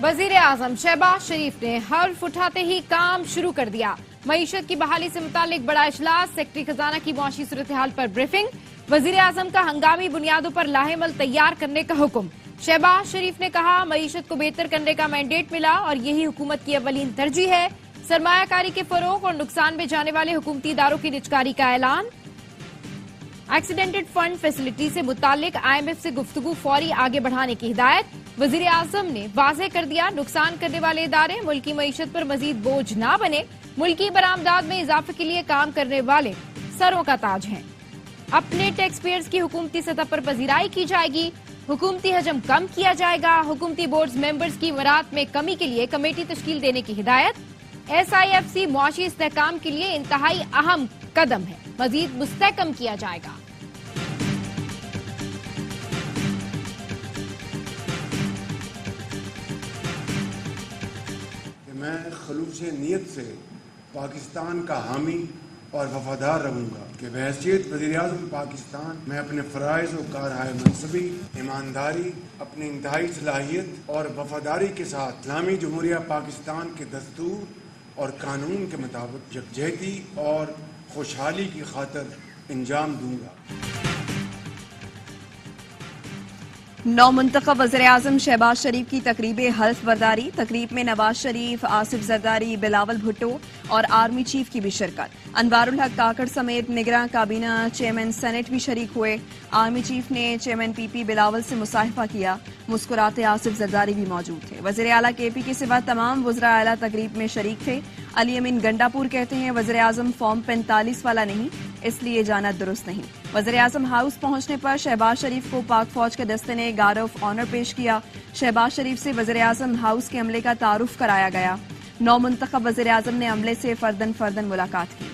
वजीर आजम शहबाज शरीफ ने हल्फ उठाते ही काम शुरू कर दिया। मईशत की बहाली से मुतालिक बड़ा इजलास, सेक्रेटरी खजाना की मुआशी सूरत हाल पर ब्रीफिंग, वजीर आजम का हंगामी बुनियादों पर लाहेमल तैयार करने का हुक्म। शहबाज शरीफ ने कहा मईशत को बेहतर करने का मैंडेट मिला और यही हुकूमत की अव्वलीन तरजीह है। सरमायाकारी के फरोग और नुकसान में जाने वाले हुकूमती इदारों की निजकारी का ऐलान। एक्सीडेंटेड फंड फैसिलिटी से मुतालिक IMF से गुफ्तगू फौरी आगे बढ़ाने की हिदायत। वजीर आजम ने वाज़ेह कर दिया नुकसान करने वाले इदारे मुल्की मईशत पर मजीद बोझ ना बने। मुल्की बरामदात में इजाफे के लिए काम करने वाले सरों का ताज हैं। अपने टैक्स पेयर्स की हुकूमती सतह पर पजीराई की जाएगी। हुकूमती हजम कम किया जाएगा। हुकूमती बोर्ड मेंबर्स की मरात में कमी के लिए कमेटी तश्कील देने की हिदायत। SIFC मुआशी इस्तेहकाम के लिए इंतहाई अहम कदम है, मजीद मुस्तहकम किया जाएगा। मैं खलूस नीयत से पाकिस्तान का हामी और वफादार रहूँगा कि बहैसियत वज़ीर-ए-आज़म पाकिस्तान मैं अपने फ़राइज़ और कारहाय मनसबी, ईमानदारी, अपनी इंतहाई सलाहियत और वफादारी के साथ इस्लामी जमहूरिया पाकिस्तान के दस्तूर और कानून के मुताबिक यकजहती और खुशहाली की खातिर अंजाम दूंगा। नौमुंतखब वज़ीर-ए-आज़म शहबाज शरीफ की तकरीब हल्फ बर्दारी। तकरीब में नवाज शरीफ, आसिफ जरदारी, बिलावल भुट्टो और आर्मी चीफ की भी शिरकत। अनवारुल हक काकड़ समेत निगरां काबीना चेयरमैन सेनेट भी शरीक हुए। आर्मी चीफ ने चेयरमैन PP बिलावल से मुसाहिफा किया। मुस्कुराते आसिफ जरदारी भी मौजूद थे। वज़ीर आला KP के सिवा तमाम वज़रा आला तकरीब में शरीक थे। अली अमीन गंडापुर कहते हैं वज़ीर-ए-आज़म फॉर्म 45 वाला नहीं, इसलिए जाना दुरुस्त नहीं। वज़ीर-ए-आज़म हाउस पहुंचने पर शहबाज शरीफ को पाक फौज के दस्ते ने गार्ड ऑफ ऑनर पेश किया। शहबाज शरीफ से वज़ीर-ए-आज़म हाउस के अमले का तारुफ कराया गया। नौमुंतखब वज़ीर-ए-आज़म ने अमले से फर्दन मुलाकात की।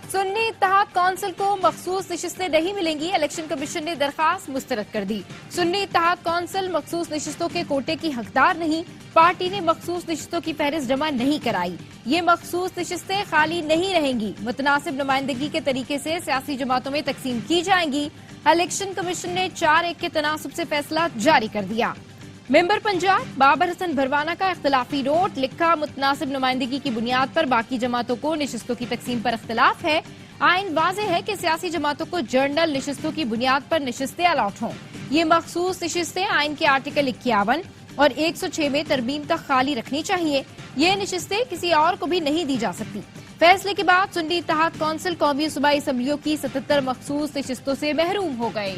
सुन्नी इत्तेहाद कौंसिल को मखसूस नशिस्तें नहीं मिलेंगी, इलेक्शन कमीशन ने दरखास्त मुस्तरद कर दी। सुन्नी इत्तेहाद कौंसिल मखसूस नशिस्तों के कोटे की हकदार नहीं। पार्टी ने मखसूस नशिस्तों की फहरिस्त जमा नहीं कराई। ये मखसूस नशिस्तें खाली नहीं रहेंगी, मुतनासिब नुमाइंदगी के तरीके से सियासी जमातों में तकसीम की जाएंगी। इलेक्शन कमीशन ने 4-1 के तनासुब से फैसला जारी कर दिया। मेंबर पंजाब बाबर हसन भरवाना का इख्तिलाफी नोट लिखा, मुतनासिब नुमाइंदगी की बुनियाद पर बाकी जमातों को नशिस्तों की तकसीम पर इख्तिलाफ है। आइन वाज़ेह है कि सियासी जमातों को जर्नल नशिस्तों की बुनियाद पर नशिस्तें अलॉट हों। ये मखसूस नशिस्तें आइन के आर्टिकल 51 और 106 में तरमीम तक खाली रखनी चाहिए। ये नशिस्तें किसी और को भी नहीं दी जा सकती। फैसले के बाद सुन्नी इत्तेहाद कौंसिल कौमी सूबाई असम्बलियों की 77 मखसूस नशिस्तों से महरूम हो गए।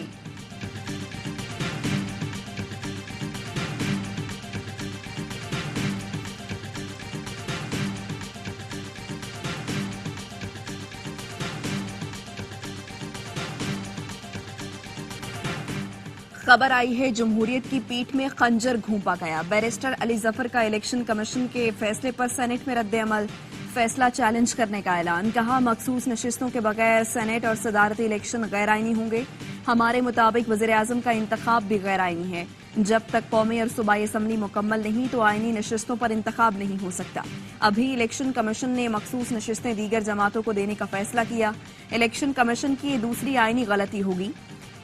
खबर आई है जमहूरियत की पीठ में खंजर घोंपा गया। बैरिस्टर अली जफर का इलेक्शन कमीशन के फैसले पर सेनेट में रद्द-ए-अमल, फैसला चैलेंज करने का ऐलान। कहा मखसूस नशिस्तों के बगैर सेनेट और सदारती इलेक्शन गैर आईनी होंगे। हमारे मुताबिक वज़ीर-ए-आज़म का इंतखाब भी गैर आईनी है। जब तक कौमी और सूबाई असम्बली मुकम्मल नहीं तो आईनी नशिस्तों पर इंतखाब नहीं हो सकता। अभी इलेक्शन कमीशन ने मखसूस नशिस्तें दीगर जमातों को देने का फैसला किया। इलेक्शन कमीशन की ये दूसरी आईनी गलती होगी।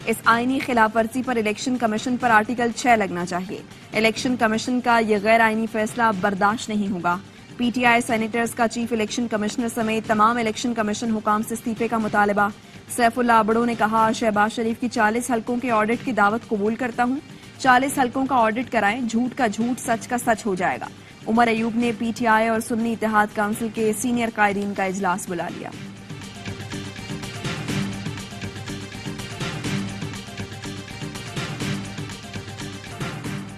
इस आईनी खिलाफ वर्जी पर इलेक्शन कमीशन पर आर्टिकल 6 लगना चाहिए। इलेक्शन कमीशन का यह गैर आईनी फैसला बर्दाश्त नहीं होगा। PTI सेनेटर्स का चीफ इलेक्शन कमिश्नर समेत तमाम इलेक्शन कमीशन हुकाम से इस्तीफे का मुतालबा। सैफुल्लाह अबड़ो ने कहा शहबाज शरीफ की 40 हलकों के ऑडिट की दावत कबूल करता हूँ। 40 हलकों का ऑडिट कराएं, झूठ का झूठ, सच का सच हो जाएगा। उमर अयूब ने PTI और सुन्नी इत्तेहाद काउंसिल के सीनियर कायदीन का इजलास बुला लिया।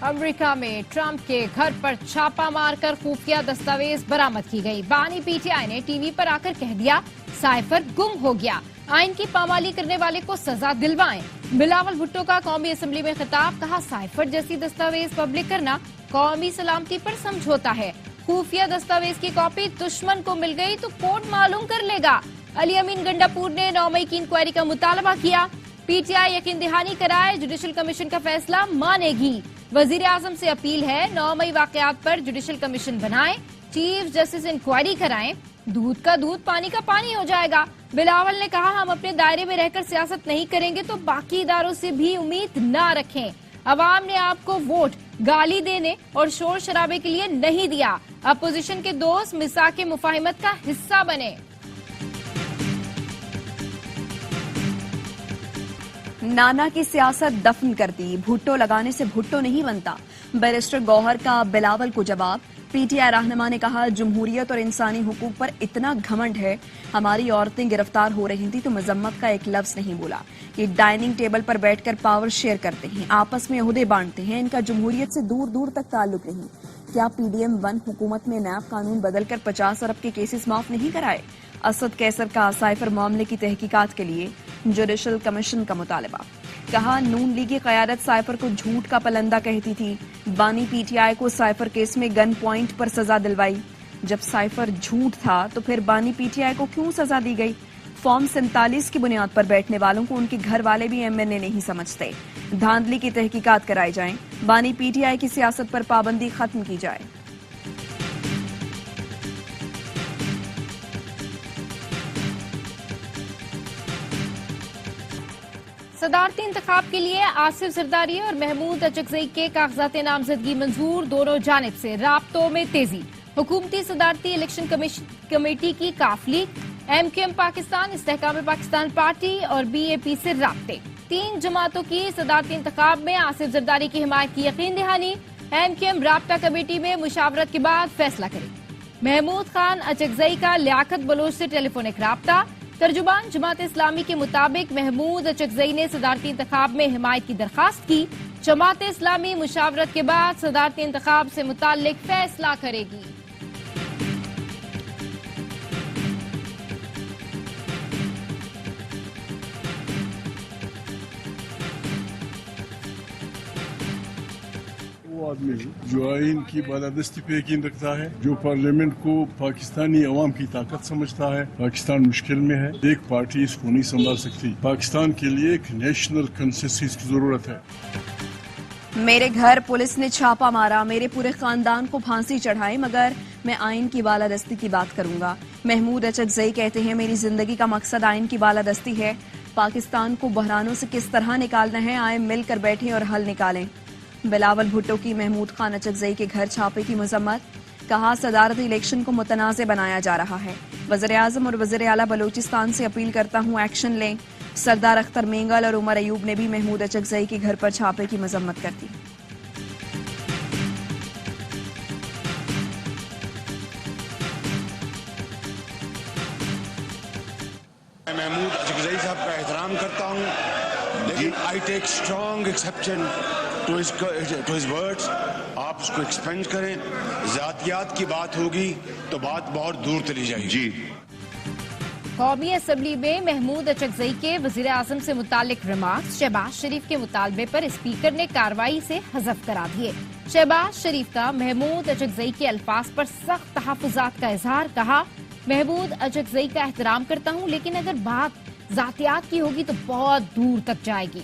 अमेरिका में ट्रंप के घर पर छापा मारकर खुफिया दस्तावेज बरामद की गई। बानी PTI ने टीवी पर आकर कह दिया साइफर गुम हो गया। आइन की पामाली करने वाले को सजा दिलवाएं। बिलावल भुट्टो का कौमी असम्बली में खिताब, कहा साइफर जैसी दस्तावेज पब्लिक करना कौमी सलामती पर समझौता है। खुफिया दस्तावेज की कॉपी दुश्मन को मिल गई तो कोर्ट मालूम कर लेगा। अली अमीन गंडापुर ने 9 मई की इंक्वायरी का मुतालबा किया। PTI यकीन दहानी कराए जुडिशल कमीशन का फैसला मानेगी। वजीर आजम से अपील है 9 मई वाकयात पर जुडिशल कमीशन बनाएं, चीफ जस्टिस इंक्वायरी कराएं, दूध का दूध पानी का पानी हो जाएगा। बिलावल ने कहा, हम अपने दायरे में रहकर सियासत नहीं करेंगे तो बाकी इदारों से भी उम्मीद ना रखें। अवाम ने आपको वोट गाली देने और शोर शराबे के लिए नहीं दिया। अपोजिशन के दोस्त मिसाके मुफाहिमत का हिस्सा बने। नाना की सियासत दफन कर दी, भुट्टो लगाने से भुट्टो नहीं बनता। बैरिस्टर गौहर का बिलावल को जवाब। पीटीआई रहनुमा ने कहा, जमहूरियत और इंसानी हुकूक पर इतना घमंड है, हमारी औरतें गिरफ्तार हो रही थी तो मजम्मत का एक लफ्ज नहीं बोला। ये डाइनिंग टेबल पर बैठकर पावर शेयर करते हैं, आपस में ओहदे बांटते हैं, इनका जमहूरियत से दूर दूर तक ताल्लुक नहीं। क्या पीडीएम 1 हुकूमत में नैब कानून बदलकर 50 अरब के केसेस माफ नहीं कराए? असद कैसर का साइफर मामले की तहकीकात के लिए जुडिशल कमीशन का मुतालबा। कहा, नून लीग की क़यादत साइफर को झूठ का पलंदा कहती थी। बानी पीटीआई को साइफर केस में गन पॉइंट पर सजा दिलवाई। जब साइफर झूठ था तो फिर बानी पीटीआई को क्यों सजा दी गई? फॉर्म 47 की बुनियाद पर बैठने वालों को उनके घर वाले भी एमएनए नहीं समझते। धांधली की तहकीकात कराई जाएं, बानी पीटीआई की सियासत पर पाबंदी खत्म की जाए। सदारती इंतखाब के लिए आसिफ जरदारी और महमूद अचकजई के कागजात नामजदगी मंजूर, दोनों जानिब से राब्तों में तेजी। हुकूमती सदारती इलेक्शन कमेटी की काफली, एमक्यूएम पाकिस्तान, इस्तेहकाम पाकिस्तान पार्टी और बीएपी से राब्ते। 3 जमातों की सदारती इंतखाब में आसिफ जरदारी की हिमायत की यकीन दहानी। एमक्यूएम राब्ता कमेटी में मुशावरत के बाद फैसला करेगी। महमूद खान अचकजई का लियाकत बलोच से टेलीफोनिक राब्ता। तर्जुमान जमात इस्लामी के मुताबिक महमूद अचकजई ने सदारती इंतखाब में हिमायत की दरखास्त की। जमात इस्लामी मुशावरत के बाद सदारती इंतखाब से मुताल्लिक फैसला करेगी। वो आदमी जो आइन की बालादस्ती पे यकीन रखता है, जो पार्लियामेंट को पाकिस्तानी अवाम की ताकत समझता है। पाकिस्तान मुश्किल में है, एक पार्टी इसको नहीं संभाल सकती। पाकिस्तान के लिए एक नेशनल कंसेंसस की जरूरत है। मेरे घर पुलिस ने छापा मारा, मेरे पूरे खानदान को फांसी चढ़ाई, मगर मैं आइन की बालादस्ती की बात करूंगा। महमूद अचकजई कहते हैं, मेरी जिंदगी का मकसद आइन की बालादस्ती है। पाकिस्तान को बहरानों से किस तरह निकालना है, आए मिलकर बैठें और हल निकालें। बिलावल भुट्टो की महमूद खान अचकजई के घर छापे की मजम्मत। कहा, सदारती इलेक्शन को मुतनाज़ बनाया जा रहा है। वज़ीर आज़म और वज़ीर आला बलूचिस्तान से अपील करता हूँ, एक्शन लें। सरदार अख्तर मेंगल और उमर अयूब ने भी महमूद अचकजई के घर पर छापे की मजम्मत कर दी। मैं महमूद अचकजई साहब का एहतराम करता हूँ, लेकिन I take strong exception to his words. आप उसको एक्सपेंड करें। जातियात की बात होगी तो बात बहुत दूर चली जाएगी। जी, कौमी असम्बली में महमूद अचकजई के वजीर आजम से मुतालिक रिमार्क्स शहबाज शरीफ के मुतालबे पर स्पीकर ने कार्रवाई से हज़फ करा दिए। शहबाज शरीफ का महमूद अचकजई के अल्फाज पर सख्त तहफ़्फ़ुज़ात का इजहार। कहा, महमूद अचकजई का एहतराम करता हूँ, लेकिन अगर बात जातियात की होगी तो बहुत दूर तक जाएगी।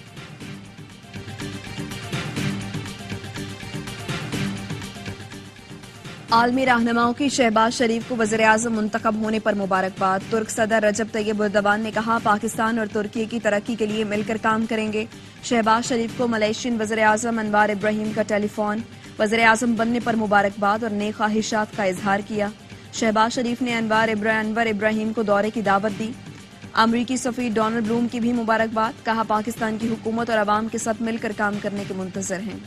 आलमी रहनुमाओं की शहबाज शरीफ को वज़ीर आज़म मुंतखब होने पर मुबारकबाद। तुर्क सदर रजब तैयब एर्दोगान ने कहा, पाकिस्तान और तुर्की की तरक्की के लिए मिलकर काम करेंगे। शहबाज शरीफ को मलेशियन वज़ीर आज़म अनवार इब्राहिम का टेलीफोन। वज़ीर आज़म बनने पर मुबारकबाद और नेक ख्वाहिशात का इजहार किया। शहबाज शरीफ ने अनवार इब्राहिम को दौरे की दावत दी। अमरीकी सफीर डोनाल्ड ब्लूम की भी मुबारकबाद। कहा, पाकिस्तान की हुकूमत और अवाम के साथ मिलकर काम करने के मुंतज़र हैं।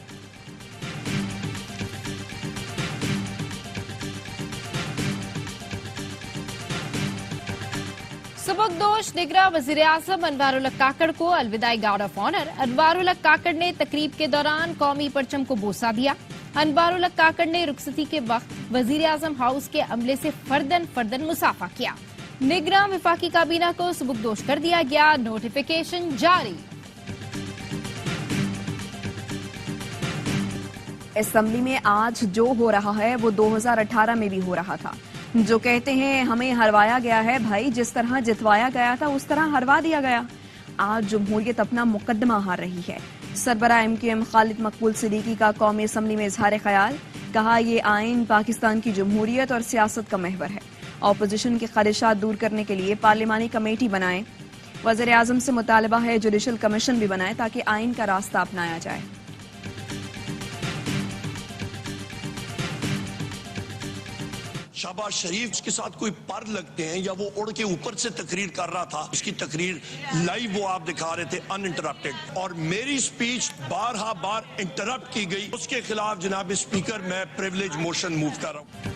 सुबकदोश निगरां वज़ीर आज़म अनवारुल हक काकड़ को अलविदाई गार्ड ऑफ ऑनर। अनवारुल हक काकड़ ने तकरीब के दौरान कौमी परचम को बोसा दिया। अनवारुल हक काकड़ ने रुखसती के वक्त वज़ीर आज़म हाउस के अमले से फर्दन मुसाफा किया। निगरां वफाकी काबीना को सुबकदोश कर दिया गया। नोटिफिकेशन जारी। असेंबली में आज जो हो रहा है वो 2018 में भी हो रहा था। जो कहते हैं हमें हरवाया गया है, भाई जिस तरह जितवाया गया था उस तरह हरवा दिया गया। आज जमहूरियत अपना मुकदमा हार रही है। सरबराह MQM खालिद मकबूल सिद्दीकी का कौमी असम्बली में इजहार ख्याल, कहा ये आइन पाकिस्तान की जमहूरियत और सियासत का महवर है। अपोजिशन के खदशात दूर करने के लिए पार्लिमानी कमेटी बनाएं। वज़ीर आज़म से मुतालबा है जुडिशल कमीशन भी बनाए ताकि आइन का रास्ता अपनाया जाए। शहबाज शरीफ के साथ कोई पर लगते हैं या वो उड़ के ऊपर से तकरीर कर रहा था, उसकी तकरीर लाइव वो आप दिखा रहे थे अनइंटरप्टेड, और मेरी स्पीच बार इंटरप्ट की गई, उसके खिलाफ जनाब स्पीकर मैं प्रिविलेज मोशन मूव कर रहा हूँ।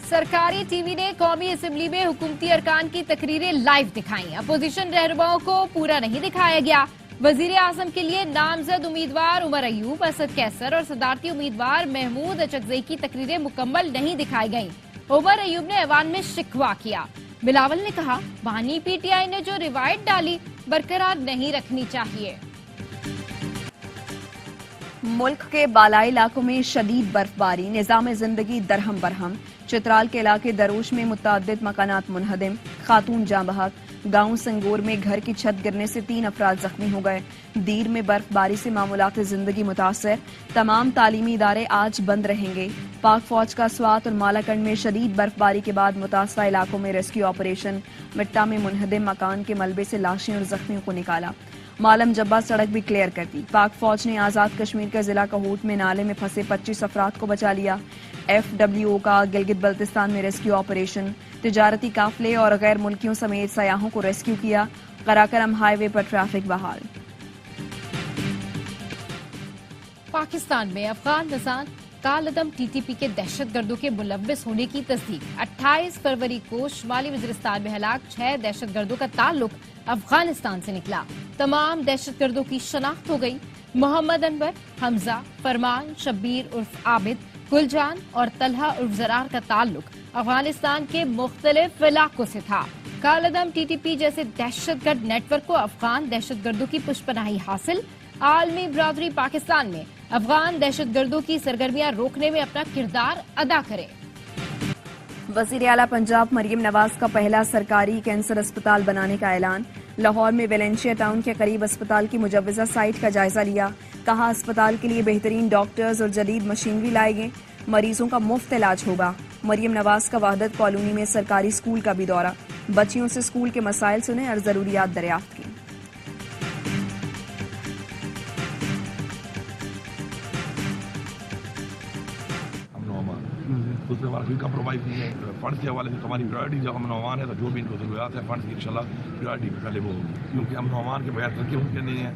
सरकारी टीवी ने कौमी असेंबली में हुकूमती अरकान की तकरीरें लाइव दिखाई। अपोजिशन रहनुमाओं को पूरा नहीं दिखाया गया। वजीर आजम के लिए नामजद उम्मीदवार उमर अयूब, असद कैसर और सदारती उम्मीदवार महमूद अचकजई की तकरीरें मुकम्मल नहीं दिखाई गईं। उमर अयूब ने ऐवान में शिकवा किया। बिलावल ने कहा, बानी PTI ने जो रिवायत डाली बरकरार नहीं रखनी चाहिए। मुल्क के बालाई इलाकों में शदीद बर्फबारी, निजाम जिंदगी दरहम बरहम। चित्राल के इलाके दरोश में मुतअद्दिद मकानात मुनहदिम, खातून जाँ बहक। गांव संगोर में घर की छत गिरने से 3 अफराद जख्मी हो गए। दीर में बर्फबारी से मामूलात जिंदगी मुतासर, तमाम तालीमी इदारे आज बंद रहेंगे। पाक फौज का स्वात और मालाकंड में शदीद बर्फबारी के बाद मुतासरा इलाकों में रेस्क्यू ऑपरेशन। मिट्टा में मुनहदिम मकान के मलबे से लाशें और जख्मियों को निकाला। मालम जब्बा सड़क भी क्लियर कर दी। पाक फौज ने आजाद कश्मीर के जिला कहूट में नाले में फंसे 25 अफराद को बचा लिया। FWO का गिलगित बल्तिस्तान में रेस्क्यू ऑपरेशन। तिजारती काफले और गैर मुल्कियों समेत सयाहों को रेस्क्यू किया। कराकरम हाईवे पर ट्रैफिक बहाल। पाकिस्तान में अफगान नजान कालअदम TTP के दहशतगर्दों के मुलव्विस होने की तस्दीक। 28 फरवरी को शुमाली वजीरिस्तान में हलाक 6 दहशतगर्दों का ताल्लुक अफगानिस्तान से निकला। तमाम दहशतगर्दों की शनाख्त हो गई। मोहम्मद अनवर, हमजा, फरमान, शब्बीर उर्फ आबिद, गुलजान और तलहा उर्फ जरार का ताल्लुक अफगानिस्तान के मुख्तलिफ इलाकों से था। कालअदम TTP जैसे दहशतगर्द नेटवर्क को अफगान दहशतगर्दों की पुष्पनाही हासिल। आलमी बरादरी पाकिस्तान में अफगान दहशतगर्दों की सरगर्मियां रोकने में अपना किरदार अदा करे। वजीर आला पंजाब मरियम नवाज का पहला सरकारी कैंसर अस्पताल बनाने का ऐलान। लाहौर में वेलेंशिया टाउन के करीब अस्पताल की मुजव्वजा साइट का जायजा लिया। कहा, अस्पताल के लिए बेहतरीन डॉक्टर्स और जदीद मशीनरी लाएंगे। मरीजों का मुफ्त इलाज होगा। मरियम नवाज का वहदत कॉलोनी में सरकारी स्कूल का भी दौरा। बच्चियों से स्कूल के मसाइल सुने और जरूरियात दरियाफ्त की। उसके हवाले से कम्प्रोमाइज़ नहीं है। फंड के हवाले से हमारी प्रायोरिटी जो अमन अमान है, तो जो भी इनको ज़रूरत है फंड की इंशाल्लाह प्रायोरिटी पहले वो होगी, क्योंकि अमन अमान के बगैर तरक्की मुमकिन नहीं है।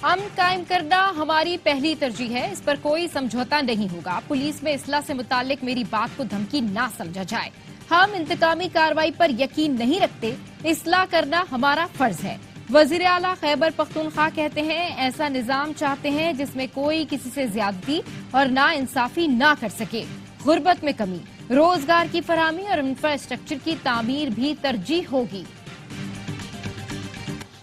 अमन कायम करना हमारी पहली तरजीह है, इस पर कोई समझौता नहीं होगा। पुलिस में इस्लाह से मुतालिक मेरी बात को धमकी ना समझा जाए। हम इंतकामी कार्रवाई पर यकीन नहीं रखते, इस्लाह करना हमारा फर्ज है। वजीर आला खैबर पख्तूनख्वा कहते हैं, ऐसा निजाम चाहते हैं जिसमें कोई किसी से ज्यादती और ना इंसाफी ना कर सके। गुर्बत में कमी, रोजगार की फराहमी और इंफ्रास्ट्रक्चर की तामीर भी तरजीह होगी।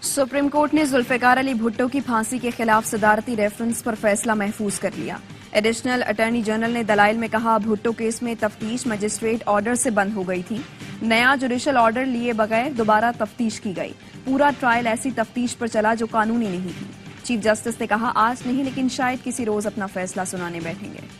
सुप्रीम कोर्ट ने जुल्फिकार अली भुट्टो की फांसी के खिलाफ सदारती रेफरेंस पर फैसला महफूज कर लिया। एडिशनल अटॉर्नी जनरल ने दलाइल में कहा, भुट्टो केस में तफ्तीश मजिस्ट्रेट ऑर्डर से बंद हो गई थी। नया जुडिशल ऑर्डर लिए बगैर दोबारा तफ्तीश की गई। पूरा ट्रायल ऐसी तफ्तीश पर चला जो कानूनी नहीं थी। चीफ जस्टिस ने कहा, आज नहीं लेकिन शायद किसी रोज अपना फैसला सुनाने बैठेंगे।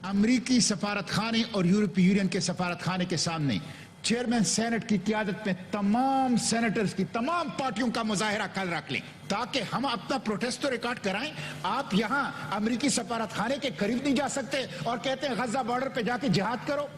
अमरीकी सफारत खाने और यूरोपीय यूनियन के सफारत खाने के सामने चेयरमैन सेनेट की क़ियादत में तमाम सेनेटर्स की तमाम पार्टियों का मुजाहिरा कल रख लें, ताकि हम अपना प्रोटेस्ट तो रिकॉर्ड कराएं। आप यहाँ अमरीकी सफारत खाने के करीब नहीं जा सकते और कहते हैं गजा बॉर्डर पे जाके जिहाद करो।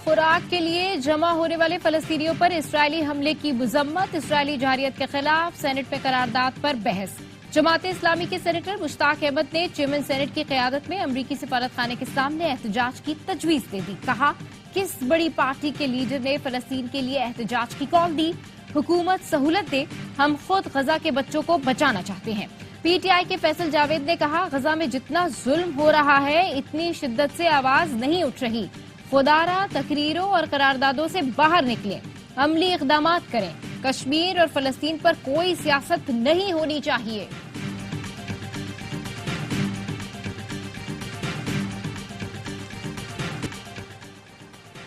खुराक के लिए जमा होने वाले फलस्तीनियों पर इसराइली हमले की मजम्मत। इसराइली जारियत के खिलाफ सेनेट में करारदाद पर बहस। जमात इस्लामी के सेनेटर मुश्ताक अहमद ने चेयरमैन सेनेट की क़यादत में अमरीकी सफारत खाने के सामने एहतजाज की तजवीज दे दी। कहा, किस बड़ी पार्टी के लीडर ने फलस्तीन के लिए एहतजाज की कॉल दी? हुकूमत सहूलत दे, हम खुद गजा के बच्चों को बचाना चाहते हैं। PTI के फैसल जावेद ने कहा, गजा में जितना जुल्म हो रहा है इतनी शिद्दत से आवाज नहीं उठ रही। खुदारा तकरीरों और करारदादों से बाहर निकलें, अमली इक़दामात करें। कश्मीर और फलस्तीन पर कोई सियासत नहीं होनी चाहिए।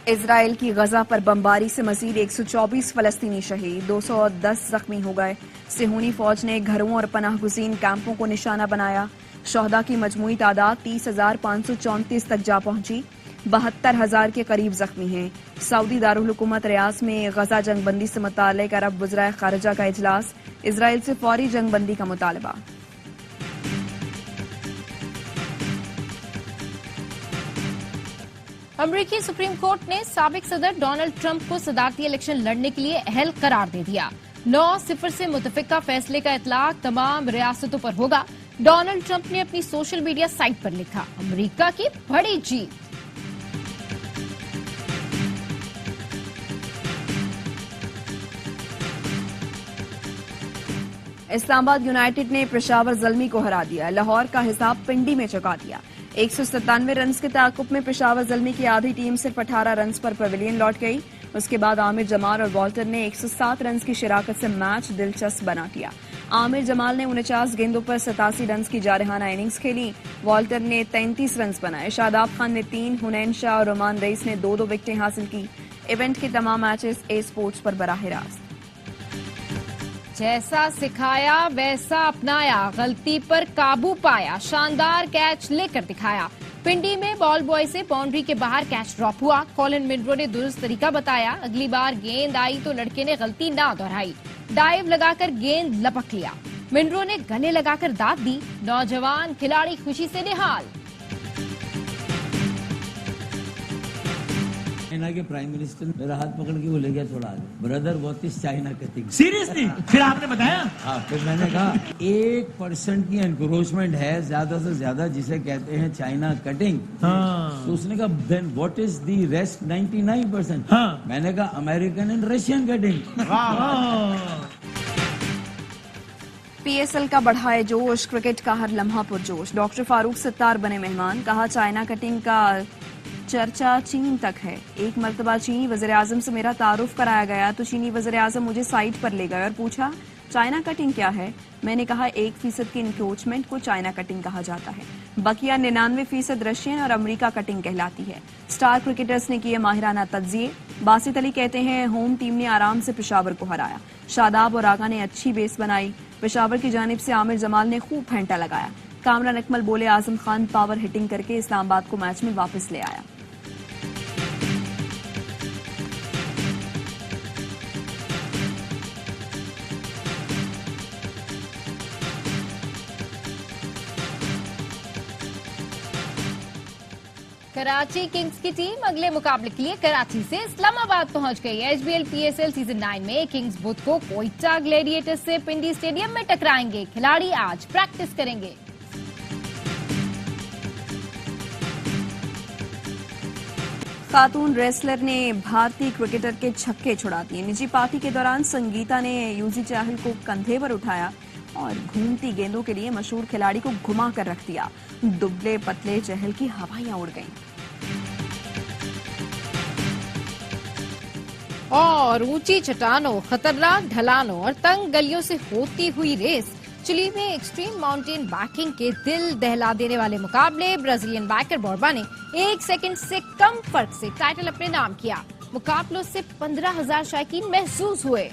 इसराइल की गजा पर बमबारी से मजीद 124 फलस्तीनी शहीद, 210 जख्मी हो गए। सिहूनी फौज ने घरों और पनाह गुज़ीन कैंपों को निशाना बनाया। शहदा की मजमूई तादाद 30,534 तक जा पहुंची। 72,000 के करीब जख्मी हैं। सऊदी दारुल हुकूमत रियाज में गजा जंगबंदी से मुताल्लिक अरब वज़राए खारिजा का इजलास, इसराइल से फौरी जंगबंदी का मुतालबा। अमेरिकी सुप्रीम कोर्ट ने साबिक सदर डोनाल्ड ट्रंप को सदारती इलेक्शन लड़ने के लिए अहल करार दे दिया। 9-0 से मुतफिका फैसले का इतलाक तमाम रियासतों पर होगा। डोनाल्ड ट्रंप ने अपनी सोशल मीडिया साइट पर लिखा, अमेरिका की बड़ी जीत। इस्लामाबाद यूनाइटेड ने पेशावर ज़ल्मी को हरा दिया। लाहौर का हिसाब पिंडी में चुका दिया। 197 रन्स के ताकुब में पेशावर ज़ल्मी की आधी टीम सिर्फ 18 रन्स पर पवेलियन लौट गई। उसके बाद आमिर जमाल और वॉल्टर ने 107 रन्स की शिराकत से मैच दिलचस्प बना दिया। आमिर जमाल ने 49 गेंदों पर 87 रन्स की जारहाना इनिंग्स खेली। वॉल्टर ने 33 रन्स बनाए। शादाब खान ने 3, हुनैन शाह और रोमान रईस ने 2-2 विकेटें हासिल की। इवेंट के तमाम मैचेस ए स्पोर्ट्स पर बराह रास्त। जैसा सिखाया वैसा अपनाया, गलती पर काबू पाया, शानदार कैच लेकर दिखाया। पिंडी में बॉल बॉय से बाउंड्री के बाहर कैच ड्रॉप हुआ। कॉलिन मिनरो ने दुरुस्त तरीका बताया। अगली बार गेंद आई तो लड़के ने गलती ना दोहराई, डाइव लगाकर गेंद लपक लिया। मिनरो ने गले लगाकर दाद दी। नौजवान खिलाड़ी खुशी से निहाल। चाइना के प्राइम मिनिस्टर ने मेरा हाथ पकड़ के वो ले गया थोड़ा आगे, brother what is China cutting. Seriously? फिर आपने बताया? हाँ, फिर मैंने कहा 1% की एनक्रोचमेंट है ज्यादा से ज्यादा, जिसे कहते हैं चाइना कटिंग। हाँ। तो उसने कहा then what is the rest 99%। हाँ। मैंने कहा American and Russian cutting. PSL का बढ़ाए जोश, क्रिकेट का हर लम्हा पुरजोश। डॉक्टर फारूक सत्तार बने मेहमान। कहा चाइना कटिंग का चर्चा चीन तक है। एक मर्तबा चीनी वज़ीर-ए-आज़म से मेरा तारुफ कराया गया तो चीनी वज़ीर-ए-आज़म मुझे साइट पर ले गए और पूछा चाइना कटिंग क्या है। मैंने कहा 1% की इंक्रोचमेंट को चाइना कटिंग कहा जाता है। बकिया 99% रशियन और अमेरिका कटिंग कहलाती है। स्टार क्रिकेटर्स ने किए माहिराना तज्जिए। बासित अली कहते हैं होम टीम ने आराम से पेशावर को हराया। शादाब और आगा ने अच्छी बेस बनाई। पेशावर की जानिब से आमिर जमाल ने खूब फेंटा लगाया। कामरान अकमल बोले आजम खान पावर हिटिंग करके इस्लामाबाद को मैच में वापस ले आया। कराची किंग्स की टीम अगले मुकाबले के लिए कराची से इस्लामाबाद पहुंच गई है। एचबीएल पीएसएल सीजन 9 में किंग्स बुध को कोयटा ग्लेडिएटर्स से पिंडी स्टेडियम में टकराएंगे। खिलाड़ी आज प्रैक्टिस करेंगे। खातून रेसलर ने भारतीय क्रिकेटर के छक्के छुड़ा दिए। निजी पार्टी के दौरान संगीता ने यूजी चाहल को कंधे पर उठाया और घूमती गेंदों के लिए मशहूर खिलाड़ी को घुमा कर रख दिया। दुबले पतले चहल की हवाइयां उड़ गईं। और ऊंची चट्टानों, खतरनाक ढलानों और तंग गलियों से होती हुई रेस। चिली में एक्सट्रीम माउंटेन बाइकिंग के दिल दहला देने वाले मुकाबले। ब्राजीलियन बाइकर बोर्बा ने 1 सेकंड से कम फर्क से टाइटल अपने नाम किया। मुकाबलों से 15,000 शायकीन महसूस हुए।